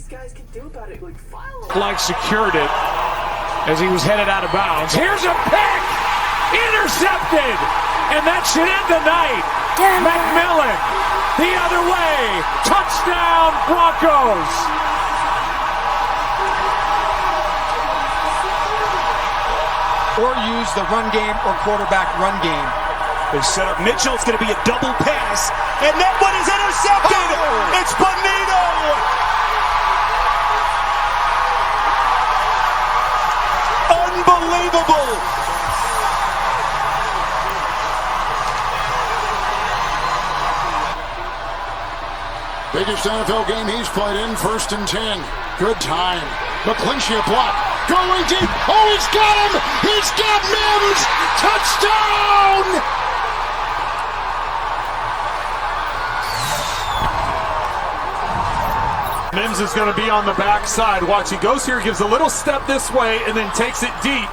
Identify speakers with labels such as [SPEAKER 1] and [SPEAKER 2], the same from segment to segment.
[SPEAKER 1] these guys can do about it.
[SPEAKER 2] Like secured it as he was headed out of bounds. Here's a pick! Intercepted! And that should end the night. McMillan, the other way. Touchdown, Broncos!
[SPEAKER 3] Or use the run game or quarterback run game.
[SPEAKER 4] They set up Mitchell. It's going to be a double pass. And that one is intercepted. Oh! It's Bonito. Unbelievable.
[SPEAKER 5] Biggest NFL game he's played in, 1st and 10. Good time. McClinchy a block. Going deep. Oh, he's got him. He's got Mims. Touchdown.
[SPEAKER 2] Mims is going to be on the backside. Watch, he goes here, gives a little step this way, and then takes it deep.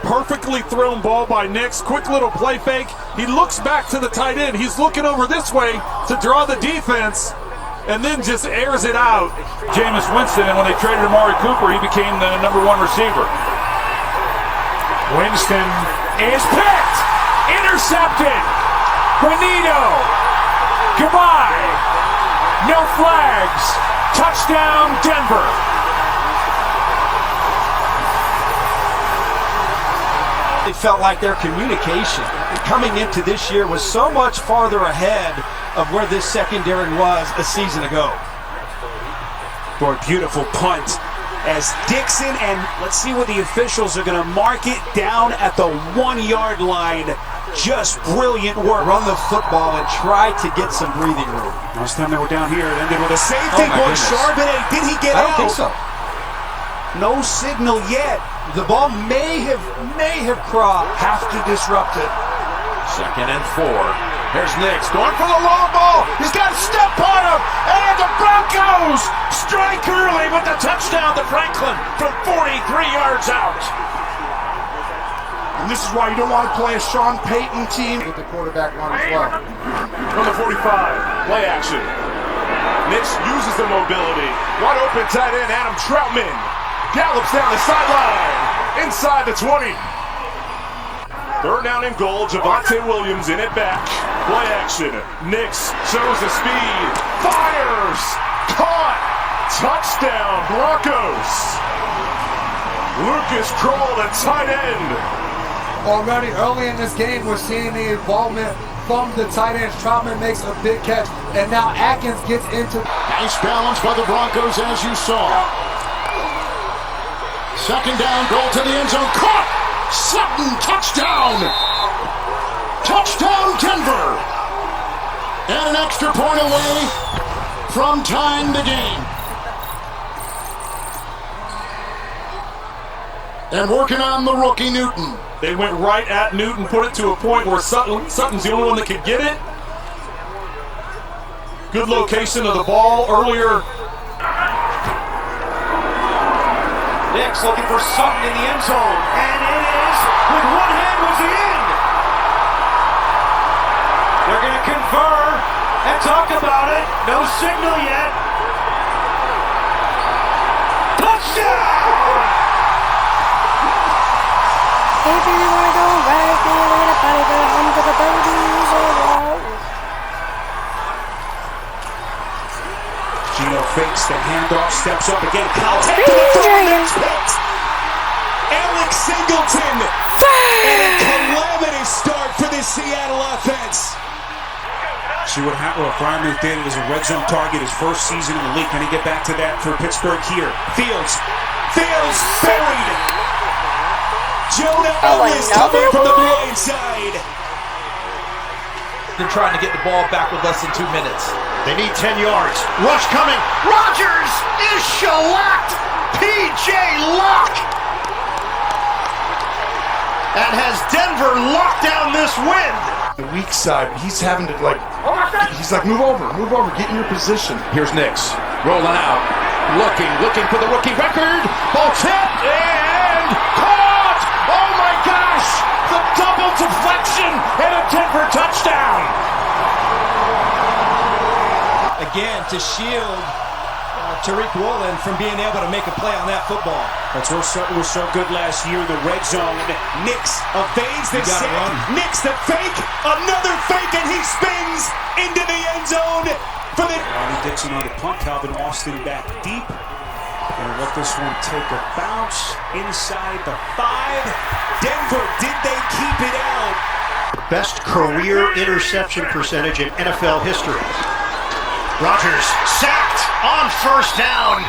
[SPEAKER 2] Perfectly thrown ball by Nix. Quick little play fake. He looks back to the tight end. He's looking over this way to draw the defense, and then just airs it out.
[SPEAKER 6] Jameis Winston, and when they traded Amari Cooper, he became the #1 receiver.
[SPEAKER 2] Winston is picked. Intercepted. Bonito. Goodbye. No flags. Touchdown, Denver.
[SPEAKER 3] It felt like their communication coming into this year was so much farther ahead of where this secondary was a season ago.
[SPEAKER 4] For a beautiful punt as Dixon, and let's see what the officials are going to mark it down at the 1-yard line. Just brilliant work.
[SPEAKER 3] Run the football and try to get some breathing room.
[SPEAKER 4] Last time they were down here, it ended with a safety. Boy, Charbonnet, did he get out?
[SPEAKER 3] I don't think so.
[SPEAKER 4] No signal yet.
[SPEAKER 3] The ball may have crossed.
[SPEAKER 4] Have to disrupt it.
[SPEAKER 6] 2nd and 4. Here's Nix going for the long ball. He's got a step on him. And the Broncos strike early with the touchdown to Franklin from 43 yards out.
[SPEAKER 5] And this is why you don't want to play a Sean Payton team with the quarterback line as well.
[SPEAKER 6] From the 45, play action. Nix uses the mobility. Wide open tight end Adam Troutman gallops down the sideline inside the 20. 3rd down and goal. Javonte Williams in it back. Play action. Nix shows the speed. Fires. Caught. Touchdown Broncos. Lucas Kroll at tight end.
[SPEAKER 7] Already early in this game, we're seeing the involvement from the tight end. Troutman makes a big catch, and now Atkins gets into.
[SPEAKER 5] Nice balance by the Broncos, as you saw. 2nd down, goal to the end zone. Caught! Sutton, touchdown! Touchdown, Denver! And an extra point away from tying the game. And working on the rookie Newton.
[SPEAKER 2] They went right at Newton, put it to a point where Sutton's the only one that could get it. Good location of the ball earlier.
[SPEAKER 4] Nix looking for Sutton in the end zone. And it is, with one hand was in. They're going to confer and talk about it. No signal yet. Touchdown!
[SPEAKER 8] If you wanna go right there, we're gonna party go home to the babies around.
[SPEAKER 4] Gino fakes the handoff, steps up again. Contact to the throw. Alex Singleton. And a calamitous start for the Seattle offense. See what Freiermuth did as a red zone target his first season in the league. Can he get back to that for Pittsburgh here? Fields buried. Jonah Ellis coming from the blind side.
[SPEAKER 3] They're trying to get the ball back with less than 2 minutes.
[SPEAKER 5] They need 10 yards. Rush coming. Rodgers is shellacked. P.J. Locke. And has Denver locked down this win.
[SPEAKER 9] The weak side, he's having to he's like, move over, get in your position.
[SPEAKER 6] Here's Nix rolling out. Looking for the rookie record. Ball tipped and caught. Oh my gosh! The double deflection and a Denver touchdown.
[SPEAKER 3] again to shield Tariq Woolen from being able to make a play on that football.
[SPEAKER 4] That's what was so good last year in the red zone. Nix evades the sack. Nix the fake. Another fake, and he spins into the end zone for the. Ronnie Dixon on the punt. Calvin Austin back deep. And let this one take a bounce inside the 5. Denver, did they keep it out?
[SPEAKER 1] Best career interception percentage in NFL history. Rodgers sacked on first down.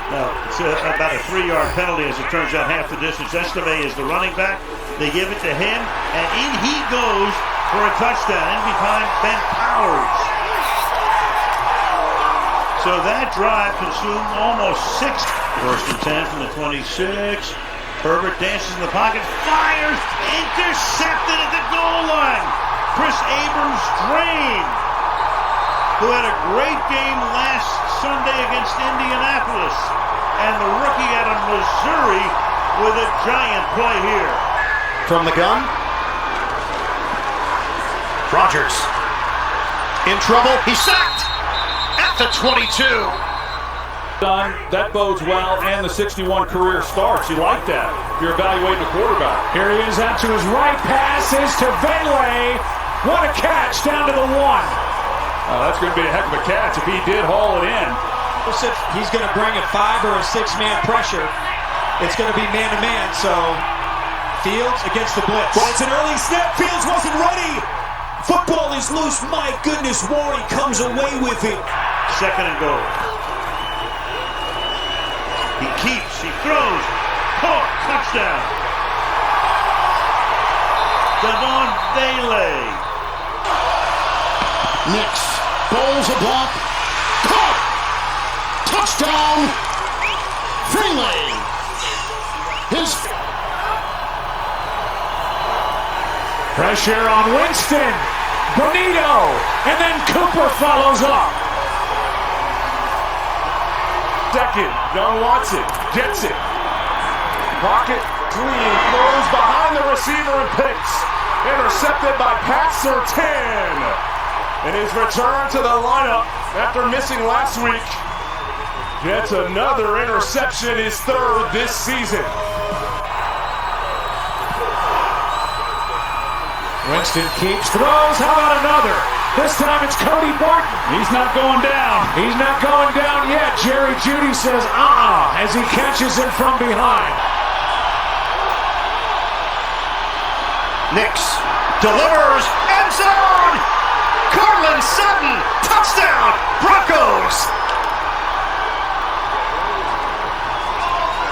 [SPEAKER 10] Now, it's about a 3-yard penalty, as it turns out, half the distance. Esteve is the running back. They give it to him, and in he goes for a touchdown, in behind Ben Powers. So that drive consumed almost 6. First and 10 from the 26. Herbert dances in the pocket, fires, intercepted at the goal line. Chris Abrams-Drain, who had a great game last Sunday against Indianapolis, and the rookie out of Missouri with a giant play here.
[SPEAKER 1] From the gun, Rodgers in trouble. He's sacked at the 22.
[SPEAKER 2] That bodes well, and the 61 career starts. You like that. You're evaluating the quarterback. Here he is out to his right. Pass is to Vele. What a catch down to the 1. That's going to be a heck of a catch if he did haul it in.
[SPEAKER 3] He's going to bring a 5 or a 6-man pressure. It's going to be man-to-man, so Fields against the blitz.
[SPEAKER 4] Well, it's an early snap. Fields wasn't ready. Football is loose. My goodness, Warren comes away with it.
[SPEAKER 10] Second and goal. He keeps, he throws. Oh, touchdown. Devon Vele.
[SPEAKER 5] Nix bowls a block. Caught! Touchdown! Finley! His
[SPEAKER 2] Pressure on Winston. Bonito. And then Cooper follows up.
[SPEAKER 6] Second, Young wants it, gets it. Pocket clean, throws behind the receiver and picks. Intercepted by Pat Surtain. And his return to the lineup after missing last week gets another interception, his 3rd this season.
[SPEAKER 2] Winston keeps, throws, how about another? This time it's Cody Barton. He's not going down. He's not going down yet. Jerry Jeudy says, as he catches him from behind.
[SPEAKER 1] Nix delivers, end zone! Cortland Sutton, touchdown, Broncos!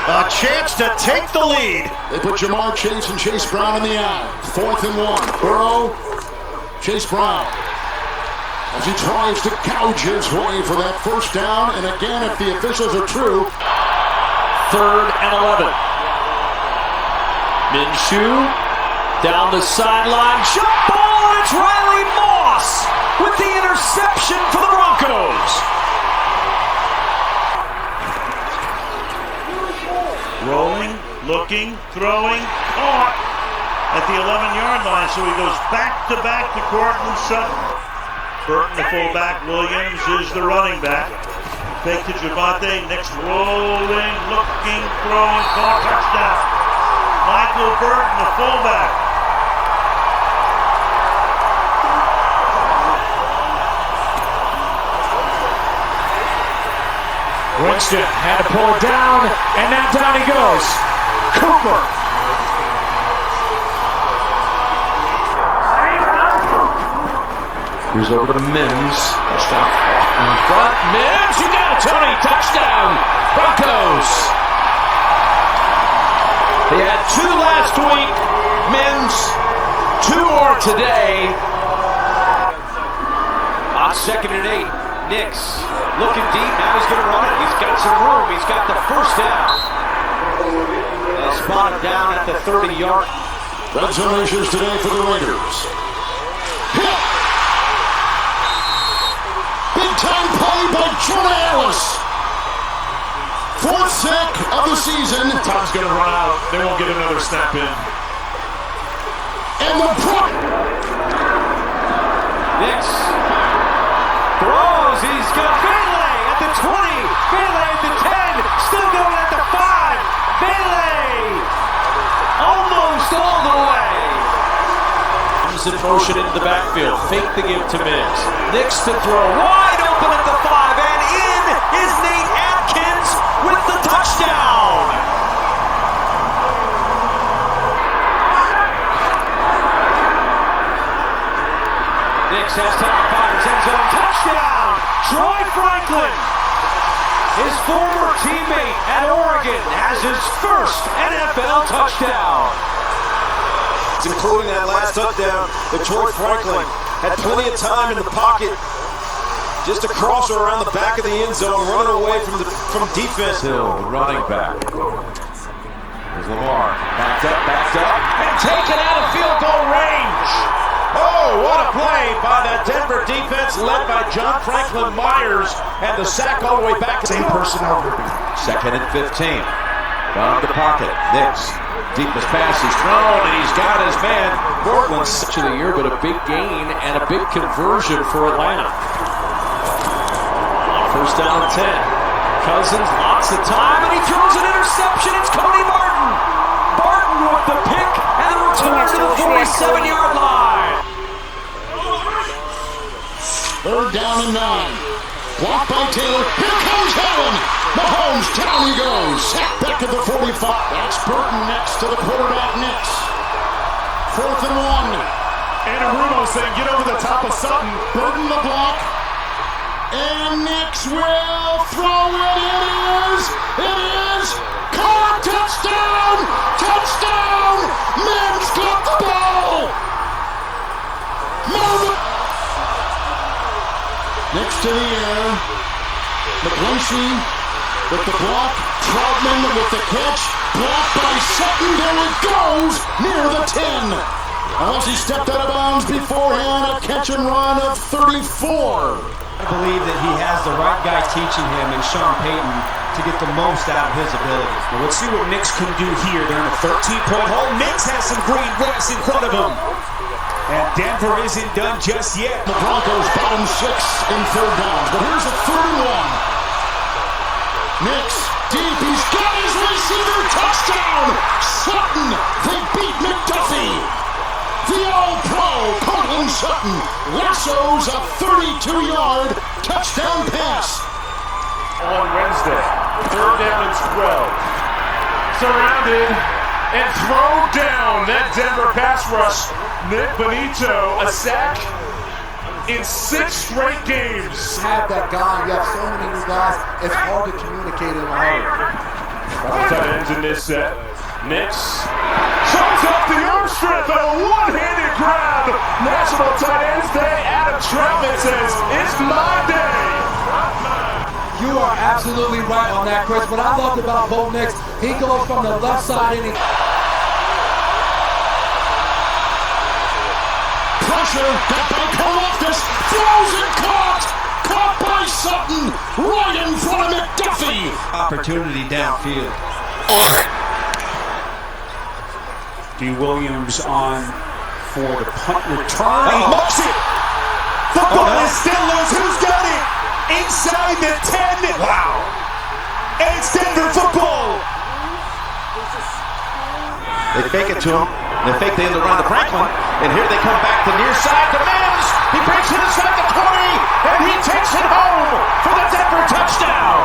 [SPEAKER 1] A chance to take the lead.
[SPEAKER 5] They put Jamar Chase and Chase Brown in the eye. 4th and 1. Burrow, Chase Brown, as he tries to gouge his way for that first down. And again, if the officials are true,
[SPEAKER 11] 3rd and 11. Minshew down the sideline. Jump ball, and it's Riley Moss with the interception for the Broncos.
[SPEAKER 10] Rolling, looking, throwing, caught at the 11-yard line. So he goes back-to-back to Cortland Sutton. Burton, the fullback. Williams is the running back. Fake to Javante. Next rolling, looking, throwing, caught, touchdown. Michael Burton, the fullback.
[SPEAKER 2] Winston had to pull it down, and now down he goes. Cooper.
[SPEAKER 11] Here's over to Mims. Touchdown. In front. Mims, you got it, Tony. Touchdown. Broncos. They had 2 last week. Mims, 2 more today. On 2nd and 8. Nix looking deep. Now he's going to run it. He's got some room. He's got the first down. They spot him down at the 30-yard.
[SPEAKER 5] red zone issues today for the Raiders. Hit. Big time play by Jonah Ellis. 4th sack of the season.
[SPEAKER 6] Time's going to run out. They won't get another snap in.
[SPEAKER 5] And the
[SPEAKER 11] Nix throws. goes. He's got Bailey at the 20. Bailey at the 10. Still going at the 5. Bailey almost all the way. He's in motion into the backfield. Fake the give to Mims. Nix to throw. Wide open at the 5. And in is Nate Atkins with the touchdown. Nix has time, fires, end zone, touchdown! Troy Franklin, his former teammate at Oregon, has his first NFL touchdown.
[SPEAKER 3] Including that last touchdown, that Troy Franklin had plenty of time in the pocket, just to cross her around the back of the end zone, running away from defense.
[SPEAKER 11] Hill, the running back. There's Lamar, backed up, and taken out of field goal range.
[SPEAKER 3] Oh, what a play by that Denver defense led by John Franklin Myers, and the sack all the way back.
[SPEAKER 9] Same personnel group.
[SPEAKER 11] 2nd and 15. Down the pocket. Nix. Deepest pass is thrown, and he's got his man. Portland's such of the year, but a big gain and a big conversion for Atlanta. First down and 10. Cousins, lots of time, and he throws an interception. It's Cody Martin. Barton with the pick and the return to the 47-yard line.
[SPEAKER 5] 3rd down and 9. Blocked by Taylor. Here comes Allen. Mahomes, down he goes. Sacked back at the 45. That's Burton next to the quarterback, Nix. 4th and 1.
[SPEAKER 6] And Arumo saying, get over the top of Sutton.
[SPEAKER 5] Burton the block. And Nix will throw it. It is caught. Touchdown! Touchdown! Mims got the ball! Next to the air. McGlinchey with the block. Troutman with the catch. Blocked by Sutton. There it goes! Near the 10. Unless he stepped out of bounds beforehand. A catch and run of 34.
[SPEAKER 3] I believe that he has the right guy teaching him in Sean Payton to get the most out of his abilities. Well, let's see what Nix can do here. They're in a 13-point hole. Nix has some green grass in front of him. And Denver isn't done just yet.
[SPEAKER 5] The Broncos bottom 6 in 3rd downs. But here's a 3rd and 1. Nix deep. He's got his receiver. Touchdown! Sutton. They beat McDuffie. The All-Pro, Cortland Sutton, lassos a 32-yard touchdown pass.
[SPEAKER 6] On Wednesday, 3rd down and 12. Surrounded and thrown down. That Denver pass rush. Nick Benito, a sack in 6 straight games.
[SPEAKER 7] Have that guy, you have so many new guys, it's hard to communicate in a hurry.
[SPEAKER 6] Tight ends in this set. Nix shows up the arm strength and a one-handed grab. National Tight Ends Day. Adam Troutman says, it's my day.
[SPEAKER 7] You are absolutely right on that, Chris. What I loved about Bo Nix, he goes from the left side and he...
[SPEAKER 5] Pressure, got by Karlaftis, throws it, caught by Sutton, right in front of McDuffie.
[SPEAKER 3] Opportunity downfield.
[SPEAKER 12] D. Williams on for the punt return.
[SPEAKER 4] He mucks it. The ball is still loose. Who's got it? Inside the 10. Wow. And it's Denver football.
[SPEAKER 3] They fake it to him. They fake the end around to Franklin. And here they come back to near side to Mims. He breaks it inside the 20. And he takes it home for the Denver touchdown.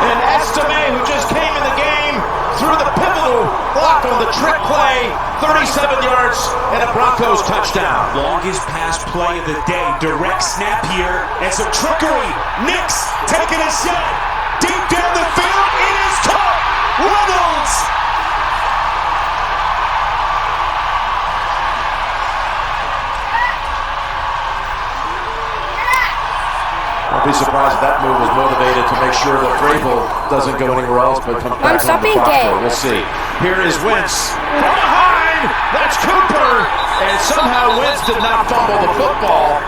[SPEAKER 3] And Estime, who just came in the game, threw the pivotal block on the trick play, 37 yards, and a Broncos touchdown.
[SPEAKER 4] Longest pass play of the day. Direct snap here, and some trickery. Nix taking a shot. Deep down the field, it is caught. Reynolds.
[SPEAKER 3] I'll be surprised if that move was motivated to make sure that Vrabel doesn't go anywhere else but comes back on the Foxborough. We'll see. Here is Wentz. From behind, that's Cooper. And somehow Wentz did not fumble the football.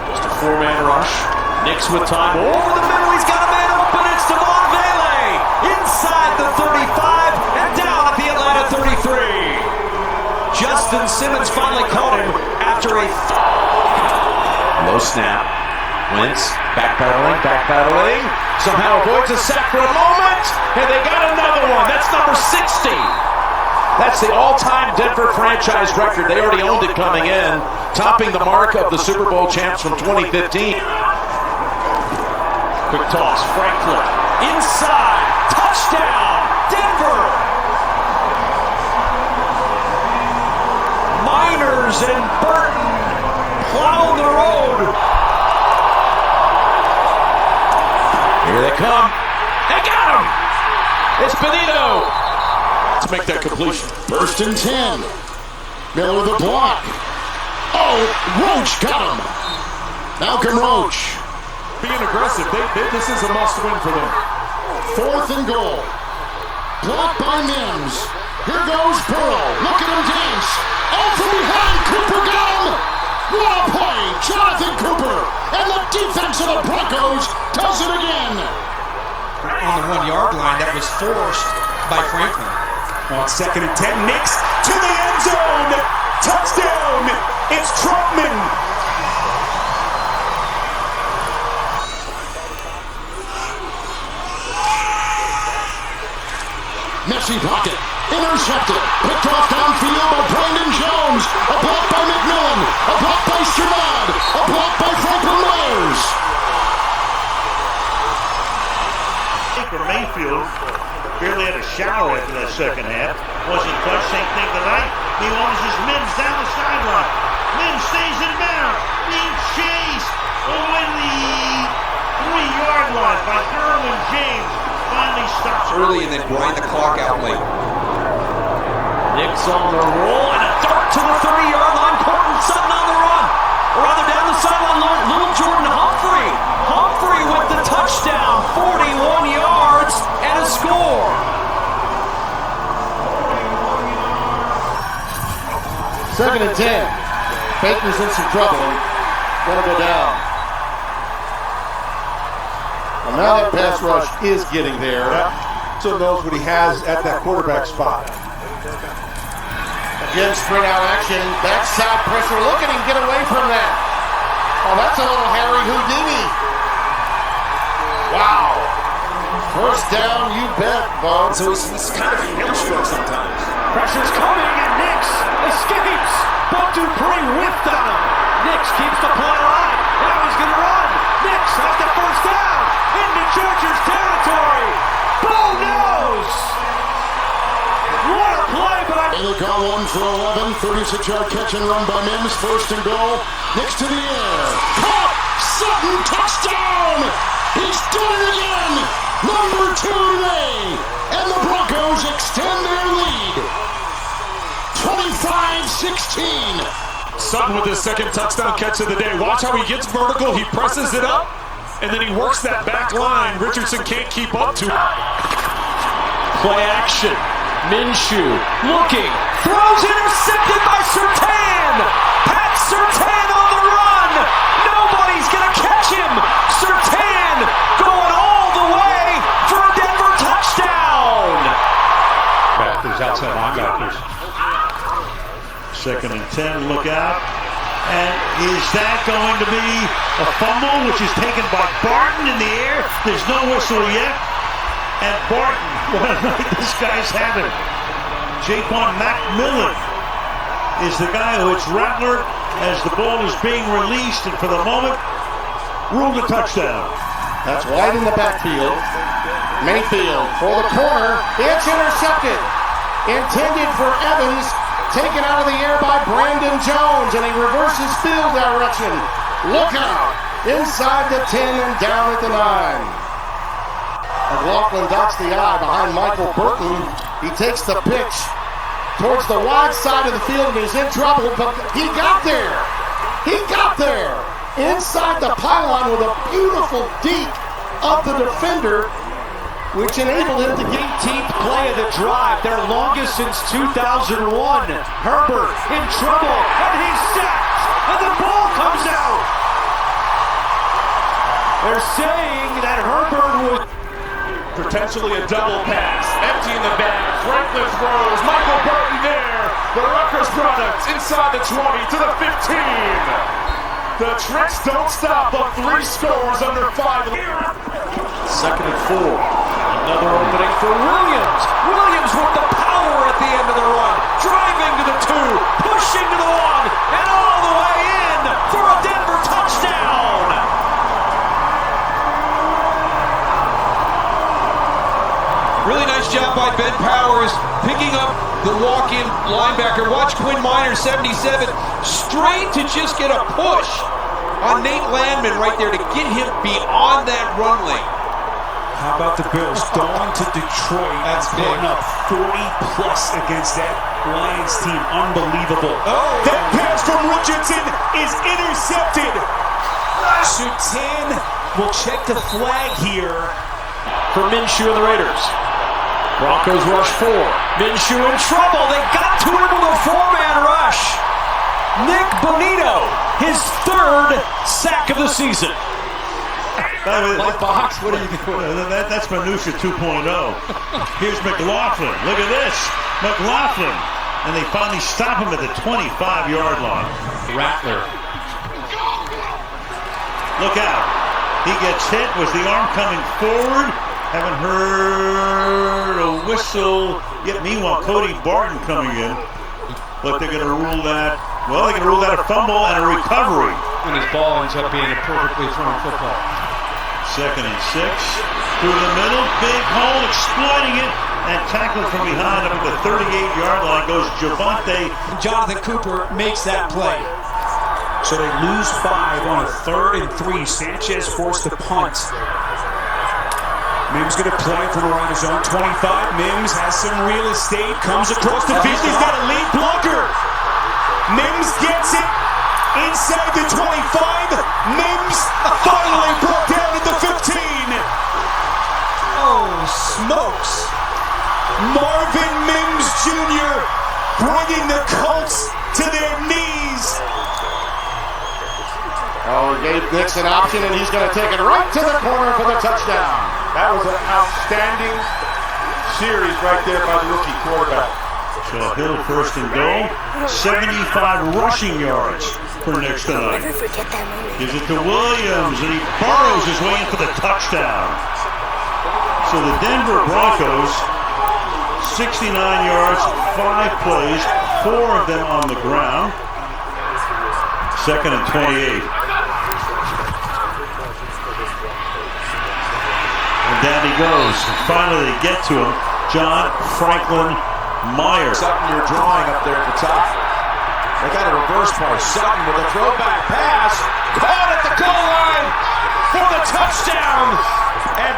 [SPEAKER 11] Just a 4-man rush. Nix with time. Over the middle, he's got a man open. It's Devon Bailey. Inside the 35 and down at the Atlanta 33. Justin Simmons finally caught him after a
[SPEAKER 3] low snap. Wentz backpedaling. Somehow avoids a sack for a moment, and they got another one. That's number 60. That's the all-time Denver franchise record. They already owned it coming in, topping the mark of the Super Bowl champs from 2015.
[SPEAKER 11] quick toss. Franklin inside. Touchdown, Denver. Miners and Burton plow the road.
[SPEAKER 3] Here they come. They got him. It's Benito to make that completion.
[SPEAKER 5] First and 10. Miller with a block. Oh, Roach got him. Malcolm Roach.
[SPEAKER 6] Being aggressive. This is a must-win for them.
[SPEAKER 5] 4th and goal. Blocked by Mims. Here goes Burrow. Look at him dance. Oh, from behind. Cooper got him. What a play. Jonathan Cooper. And the defense of the Broncos does it again.
[SPEAKER 13] On the 1 yard line, that was forced by Franklin.
[SPEAKER 4] On 2nd and 10, Nix to the end zone. Touchdown. It's Troutman.
[SPEAKER 5] Messy pocket. Intercepted. Picked off downfield by Brandon Jones. A block by McMillan. A block by Strnad. A block by Franklin Myers.
[SPEAKER 10] For Mayfield, barely had a shower after that second half. Wasn't touched, same thing tonight. He launches Mims down the sideline. Mims stays in bounds. Being chased all the way to the 3-yard line by Derwin James. Finally stops
[SPEAKER 13] Early and then grind the clock out late.
[SPEAKER 11] Nix on the roll and a dart to the 30-yard line. Courtland Sutton on the run. Or rather down the sideline, little Jordan Humphrey. Humphrey with the touchdown. 41 yards and a score.
[SPEAKER 5] Second and 10. Baker's in some trouble. Gonna go down. Well, now that pass rush is getting there.
[SPEAKER 9] So knows what he has at that quarterback spot.
[SPEAKER 5] Again, sprint out action. Backside pressure. Look at him get away from that. Oh, that's a little Harry Houdini. Wow. First down, you bet, Bo.
[SPEAKER 3] So he's kind of hamstrung sometimes.
[SPEAKER 11] Pressure's coming and Nix escapes. But Dupree whipped on him. Nix keeps the play alive. Now he's going to run. Nix has the first down into Chargers territory. Bo knows. What a play by...
[SPEAKER 5] They call 1 for 11. 36-yard catch and run by Mims. First and goal. Nix to the air. Caught. Sutton touchdown. He's done it again. Number 2 today. And the Broncos extend their lead. 25-16.
[SPEAKER 6] Sutton with his second touchdown catch of the day. Watch how he gets vertical. He presses it up, and then he works that back line. Richardson can't keep up to it.
[SPEAKER 11] Play action. Minshew looking. Throws intercepted by Surtain. Pat Surtain on the run. Nobody's going to catch him. Surtain going all the way for a Denver touchdown.
[SPEAKER 10] Backers, outside linebackers. 2nd and 10, look out. And is that going to be a fumble, which is taken by Barton in the air? There's no whistle yet. And Barton, what a night this guy's having. Jaquan McMillan is the guy who hits Rattler as the ball is being released, and for the moment, ruled a touchdown.
[SPEAKER 5] That's wide in the backfield. Mayfield for the corner. It's intercepted. Intended for Evans. Taken out of the air by Brandon Jones, and he reverses field direction. Look out. Inside the 10 and down at the 9. McLaughlin dots the I behind Michael Burton. He takes the pitch towards the wide side of the field, and he's in trouble, but he got there. He got there. Inside the pylon with a beautiful deke of the defender, which enabled him to get
[SPEAKER 11] 18th play of the drive, their longest since 2001. Herbert in trouble, and he's sacked, and the ball comes out. They're saying that Herbert was
[SPEAKER 6] Potentially a double pass. Emptying the bag. Franklin throws. Michael Burton there. The Rutgers product inside the 20 to the 15. The tricks don't stop on 3 scores under 5.
[SPEAKER 3] Second and 4. Another opening for Williams. Williams with the power at the end of the run. Driving to the 2, pushing to the 1, and all the way in for a Denver touchdown.
[SPEAKER 13] Really nice job by Ben Powers picking up the walk-in linebacker. Watch Quinn Miner, 77, straight to just get a push on Nate Landman right there to get him beyond that run lane.
[SPEAKER 12] How about the Bills going to Detroit?
[SPEAKER 13] That's
[SPEAKER 12] putting
[SPEAKER 13] big.
[SPEAKER 12] up 40+ against that Lions team. Unbelievable.
[SPEAKER 4] That pass from Richardson is intercepted.
[SPEAKER 12] Surtain will check the flag here.
[SPEAKER 2] For Minshew and the Raiders. Broncos rush 4. Minshew in trouble. They got to him with a 4-man rush. Nick Bonito, his 3rd sack of the season.
[SPEAKER 10] Mike Box, what are you doing? That's Minutia 2.0. Here's McLaughlin. Look at this. McLaughlin. And they finally stop him at the 25-yard line.
[SPEAKER 13] Rattler.
[SPEAKER 10] Look out. He gets hit. Was the arm coming forward? Haven't heard a whistle yet. Meanwhile, Cody Barton coming in. But they're going to rule that, well, they're going to rule that a fumble and a recovery.
[SPEAKER 13] And his ball ends up being a perfectly thrown football.
[SPEAKER 10] 2nd and 6. Through the middle. Big hole, exploiting it. And tackled from behind up at the 38-yard line goes Javonte.
[SPEAKER 12] Jonathan Cooper makes that play. So they lose 5 on a 3rd and 3. Sanchez forced the punt. Mims going to play from around his own 25. Mims has some real estate. Comes across the field. He's got a lead blocker.
[SPEAKER 4] Mims gets it inside the 25. Mims finally brought down at the 15.
[SPEAKER 13] Oh, smokes.
[SPEAKER 4] Marvin Mims Jr. bringing the Colts to their knees.
[SPEAKER 3] Oh, he gave Nix an option, and he's going to take it right to the corner for the touchdown. That was an outstanding series right there by the rookie quarterback.
[SPEAKER 10] So Hill 1st and goal. 75 rushing yards for Nix tonight.
[SPEAKER 8] Never forget that moment.
[SPEAKER 10] Gives it to Williams, and he burrows his way in for the touchdown. So the Denver Broncos, 69 yards, 5 plays, 4 of them on the ground. 2nd and 28. And down he goes. And finally they get to him. John Franklin Myers.
[SPEAKER 3] Sutton, you're drawing up there at the top. They got a reverse pass. Sutton with a throwback pass. Caught at the goal line for the touchdown. And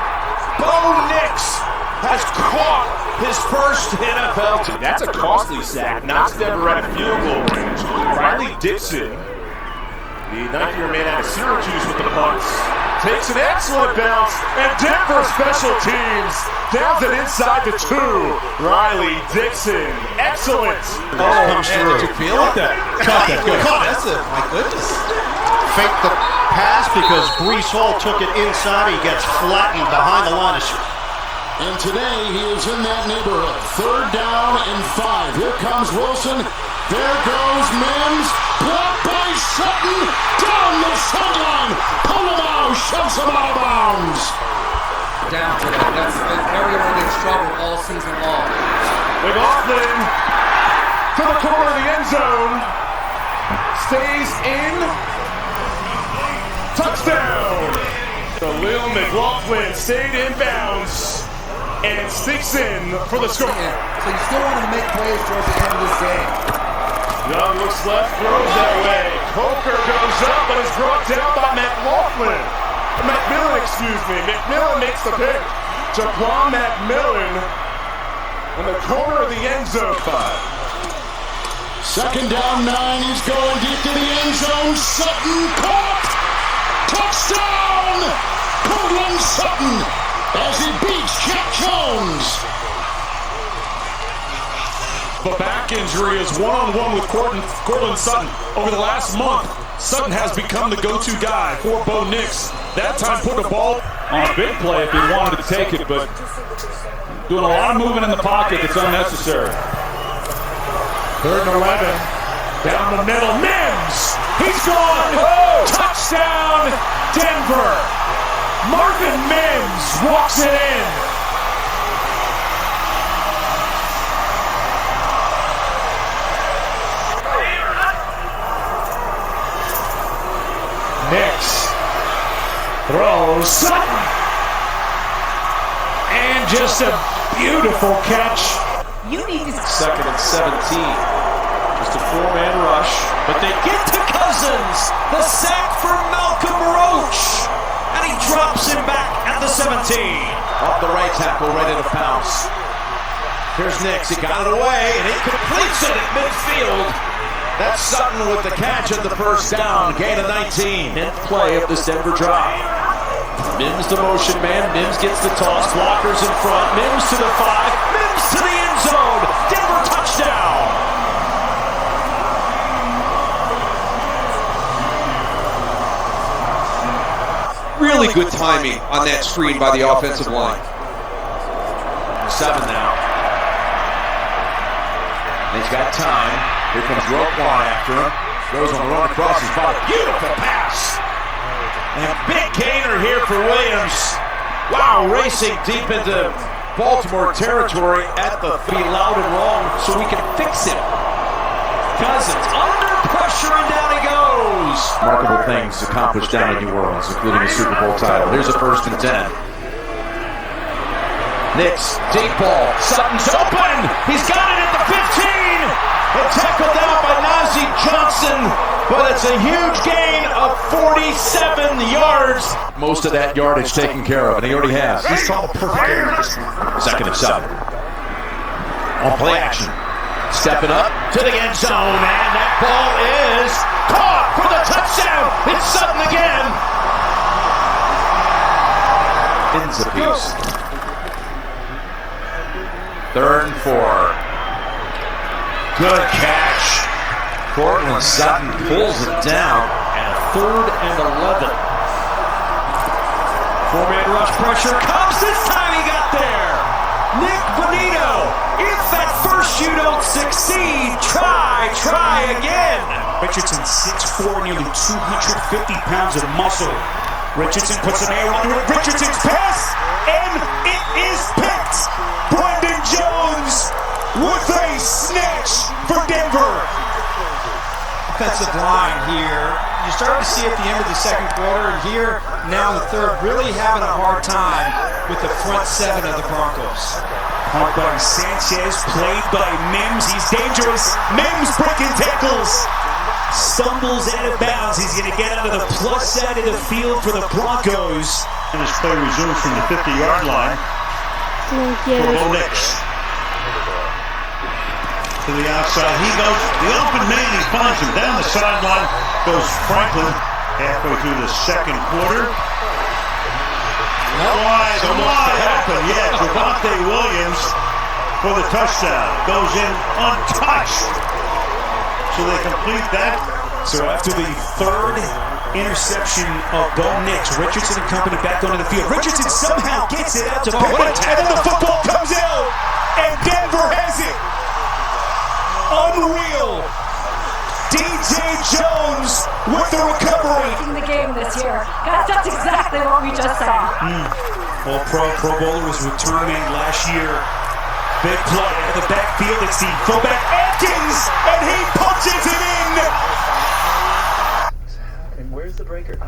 [SPEAKER 3] Bo Nix has caught his first NFL team.
[SPEAKER 6] That's a costly sack. Knocks Denver at field goal range. Riley Dixon, the 9th-year man out of Syracuse with the punts, takes an excellent bounce, and Denver special teams downs it inside the 2. Riley Dixon, excellent.
[SPEAKER 13] Comes through. Did you feel it?
[SPEAKER 1] Caught that. Good.
[SPEAKER 13] That's it. My goodness.
[SPEAKER 1] Faked the pass because Breece Hall took it inside. He gets flattened behind the line of scrimmage.
[SPEAKER 5] And today he is in that neighborhood. 3rd down and 5. Here comes Wilson. There goes Mims. Blocked by Sutton. Down the sideline. Polamalu shoves him out of bounds.
[SPEAKER 7] Down to that. That's everyone in trouble all season long.
[SPEAKER 6] McLaughlin to the corner of the end zone. Stays in. Touchdown. Khalil McLaughlin stayed in bounds and sticks in for the score.
[SPEAKER 7] So you still want to make plays towards the end of this game.
[SPEAKER 6] Young looks left, throws that way. Coker goes up, but is brought down by McLaughlin. McMillan, excuse me. McMillan makes the pick. Jaquan McMillan in the corner of the end zone.
[SPEAKER 5] 2nd down 9. He's going deep to the end zone. Sutton caught. Touchdown! Cortland Sutton as he beats Jack Jones.
[SPEAKER 6] The back injury is one-on-one with Cortland Sutton. Over the last month, Sutton has become the go-to guy for Bo Nix. That time put the ball
[SPEAKER 2] On a big play if he wanted to take it, but doing a lot of moving in the pocket that's unnecessary.
[SPEAKER 6] 3rd and 11.
[SPEAKER 2] Down the middle, Mims! He's gone! Touchdown, Denver! Marvin Mims walks it in. Nix throws Sutton. And just a beautiful catch.
[SPEAKER 8] You need to...
[SPEAKER 3] Second and 17. Just a four-man rush.
[SPEAKER 11] But they get to Cousins. The sack for Malcolm Roach. And he drops him back at the 17.
[SPEAKER 3] Off the right tackle, right at a pounce. Here's Nix. He got it away, and he completes it at midfield. That's Sutton with the catch at the first down. Gain of 19. 10th play of this Denver drive. Mims the motion man. Mims gets the toss. Blockers in front. Mims to the 5. Mims to the end zone. Denver touchdown.
[SPEAKER 13] Really good timing on that screen by the offensive line.
[SPEAKER 3] 7 now. And he's got time. Here comes Roquan after him. Goes on the run across his body. Beautiful pass. And big gainer here for Williams. Wow, racing deep into Baltimore territory at the be loud and wrong so we can fix him.
[SPEAKER 11] Cousins under pressure and down he goes.
[SPEAKER 3] Remarkable things accomplished down in New Orleans, including a Super Bowl title. Here's a 1st and 10. Nix, deep ball. Sutton's open. He's got it at the 15. And tackled out by Najee Johnson, but it's a huge gain of 47 yards. Most of that yardage taken care of, and he already has.
[SPEAKER 9] He saw the perfect game.
[SPEAKER 3] 2nd and 7. On play action. Stepping up to the end zone, and that ball is caught for the touchdown. It's Sutton again. Ends a piece. 3rd and 4. Good catch. Cortland Sutton pulls it down, and 3rd and 11.
[SPEAKER 11] Four-man rush pressure comes. This time he got there. Nick Bonito. If at first you don't succeed, try again.
[SPEAKER 12] Richardson 6'4", nearly 250 pounds of muscle. Richardson puts an air under it. Richardson's pass, and it is picked. Brandon Jones with a snatch for Denver.
[SPEAKER 14] Offensive line here. You start to see at the end of the second quarter, and here now in the third, really having a hard time with the front 7 of the Broncos.
[SPEAKER 12] Punt by Sanchez, played by Mims. He's dangerous. Mims breaking tackles. Stumbles out of bounds. He's going to get out of the plus side of the field for the Broncos.
[SPEAKER 10] And this play resumes from the 50-yard line for Bo Nix. To the outside, he goes, the open man, he finds him down the sideline, goes Franklin halfway through the second quarter. Wide open, yeah, Javonte Williams for the touchdown, goes in untouched. So they complete that.
[SPEAKER 12] So after the 3rd interception of Bo Nix, Richardson and company back onto the field. Richardson somehow gets it out to Pickett, and then the football comes out, and Denver has it. Unreal. DJ Jones with the recovery.
[SPEAKER 8] In the game this year. Guys, that's exactly what we just saw.
[SPEAKER 12] All-Pro Bowler was return man last year. Big play out of the backfield. It's the fullback Atkins, and he punches it in.
[SPEAKER 15] And where's the breaker? I don't